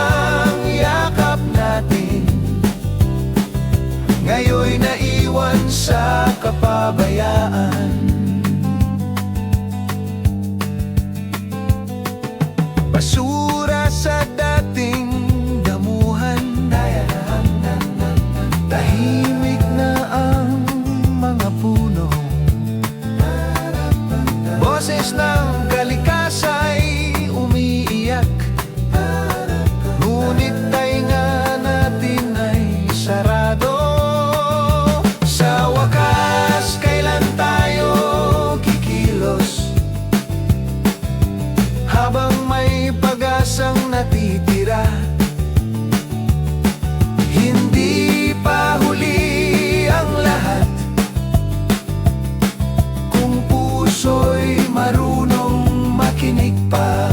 ang yakap natin, ngayon'y naiwan sa kapabayaan. Basura sa dating damuhan, tahimik na ang mga puno. Boses ng kalikasa'y umiiyak, ngunit tainga natin ay sarado. Sa wakas, kailan tayo kikilos? Habang may pag-asang natitira, hindi pa huli ang lahat. Kung puso'y marunong makinig pa.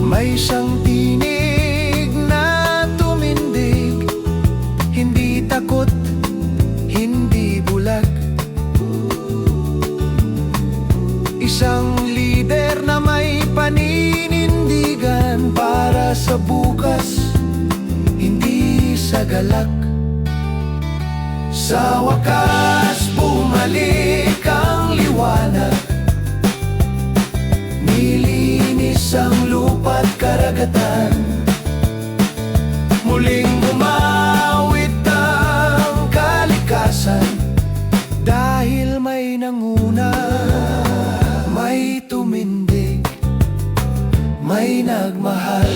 May isang tinig na tumindig, hindi takot, hindi bulag. Isang lider na may paninindigan para sa bukas, hindi sa galak. Sa wakas, bumalik ang liwanag, nilinis ang lupa't karagatan. Muling umawit ang kalikasan, dahil may nanguna, may tumindig, may nagmahal.